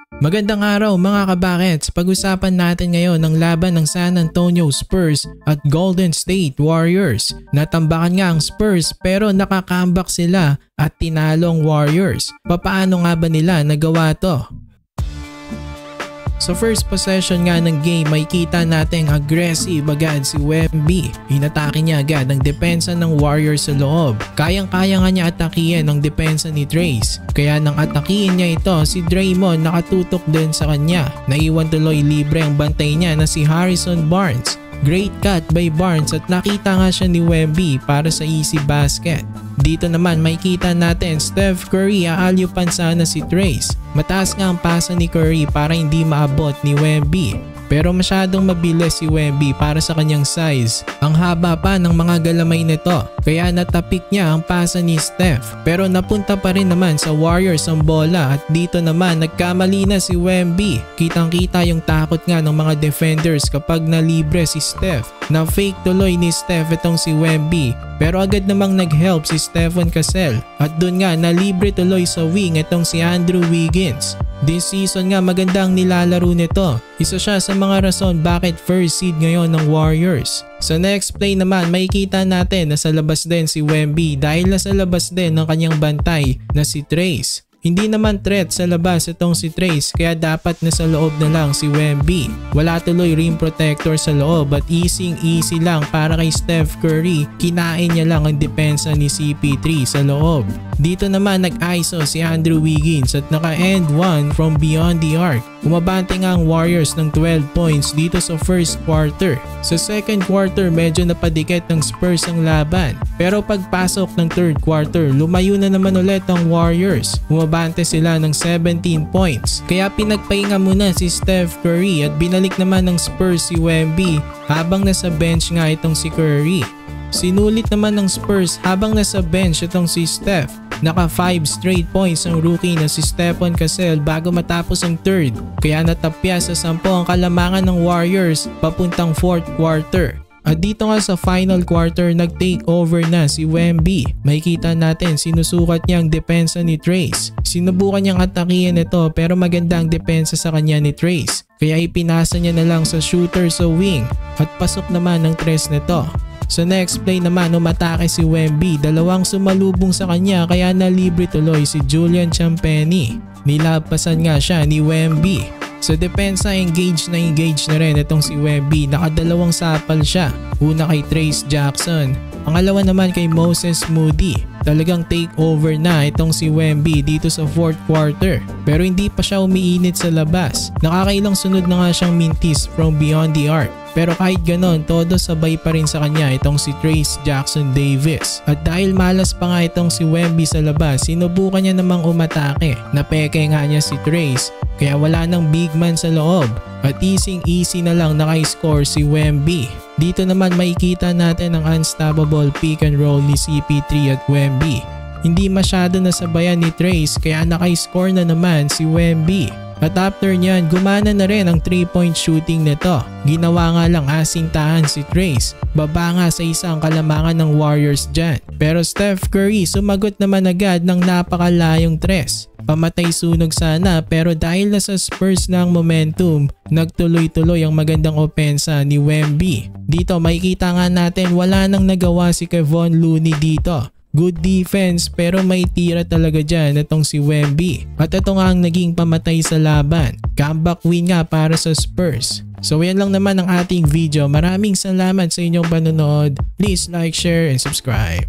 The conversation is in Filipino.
Magandang araw mga kabakets, pag-usapan natin ngayon ang laban ng San Antonio Spurs at Golden State Warriors. Natambakan nga ang Spurs pero nakakambak sila at tinalong Warriors. Papaano nga ba nila nagawa to? Sa first possession nga ng game, makikita natin aggressive agad si Wemby. Inatake niya agad ang depensa ng Warriors sa loob. Kayang-kaya nga niya atakihin ang depensa ni Trace. Kaya nang atakihin niya ito, si Draymond nakatutok din sa kanya. Naiwan tuloy libre ang bantay niya na si Harrison Barnes. Great cut by Barnes at nakita nga siya ni Wemby para sa easy basket. Dito naman makikita natin Steph Curry aalyupan sana si Trace. Mataas nga ang pasa ni Curry para hindi maabot ni Wemby. Pero masyadong mabilis si Wemby para sa kanyang size. Ang haba pa ng mga galamay nito kaya natapik niya ang pasa ni Steph. Pero napunta pa rin naman sa Warriors ang bola at dito naman nagkamali na si Wemby. Kitang-kita yung takot nga ng mga defenders kapag nalibre si Steph. Na-fake tuloy ni Steph itong si Wemby pero agad namang nag-help si Stephen Cassell at dun nga nalibre tuloy sa wing itong si Andrew Wiggins. This season nga magandang nilalaro nito. Isa siya sa mga rason bakit first seed ngayon ng Warriors. Sa next play naman makikita natin na sa labas din si Wemby dahil nasa labas din ng kanyang bantay na si Trace. Hindi naman threat sa labas itong si Trace kaya dapat nasa loob na lang si Wemby. Wala tuloy rim protector sa loob at easy lang para kay Steph Curry. Kinain niya lang ang depensa ni CP3 sa loob. Dito naman nag-ISO si Andrew Wiggins at naka-end one from beyond the arc. Umabante nga ang Warriors ng 12 points dito sa first quarter. Sa second quarter medyo napadikit ng Spurs ang laban. Pero pagpasok ng third quarter lumayo na naman ulit ang Warriors. Umabante sila ng 17 points. Kaya pinagpahinga muna si Steph Curry at binalik naman ng Spurs si Wemby habang nasa bench nga itong si Curry. Sinulit naman ng Spurs habang nasa bench itong si Steph. Naka 5 straight points ang rookie na si Stephen Cassell bago matapos ang third. Kaya natapya sa 10 ang kalamangan ng Warriors papuntang fourth quarter. At dito nga sa final quarter nag-take over na si Wemby. Makikita natin sinusukat niya ang depensa ni Trace. Sinubukan niyang atakihin ito pero maganda ang depensa sa kanya ni Trace. Kaya ipinasa niya na lang sa shooter sa wing at pasok naman ang tres nito. Sa next play naman umatake si Wemby, dalawang sumalubong sa kanya kaya nalibre tuloy si Julian Champagnie. Nilapasan nga siya ni Wemby. Sa depensa engage na rin itong si Wemby, nakadalawang sapal siya. Una kay Trace Jackson, pangalawa naman kay Moses Moody. Talagang take over na itong si Wemby dito sa fourth quarter pero hindi pa siya umiinit sa labas. Nakakailang sunod na nga siyang mintis from beyond the arc. Pero kahit ganon, todo sabay pa rin sa kanya itong si Trace Jackson Davis. At dahil malas pa nga itong si Wemby sa labas, sinubukan niya namang umatake. Napeke nga niya si Trace kaya wala nang big man sa loob. At easy na lang naka-score si Wemby. Dito naman makikita natin ang unstoppable pick and roll ni CP3 at Wemby. Hindi masyado nasabayan ni Trace kaya naka-score na naman si Wemby. At after nyan, gumana na rin ang 3-point shooting nito. Ginawa nga lang asintahan si Trace. Baba nga sa isang kalamangan ng Warriors dyan. Pero Steph Curry sumagot naman agad ng napakalayong tres. Pamatay sunog sana pero dahil nasa Spurs na ang momentum, nagtuloy-tuloy ang magandang opensa ni Wemby. Dito makikita nga natin wala nang nagawa si Kevon Looney dito. Good defense pero may tira talaga dyan itong si Wemby. At ito nga ang naging pamatay sa laban. Comeback win nga para sa Spurs. So yan lang naman ang ating video. Maraming salamat sa inyong panonood. Please like, share, and subscribe.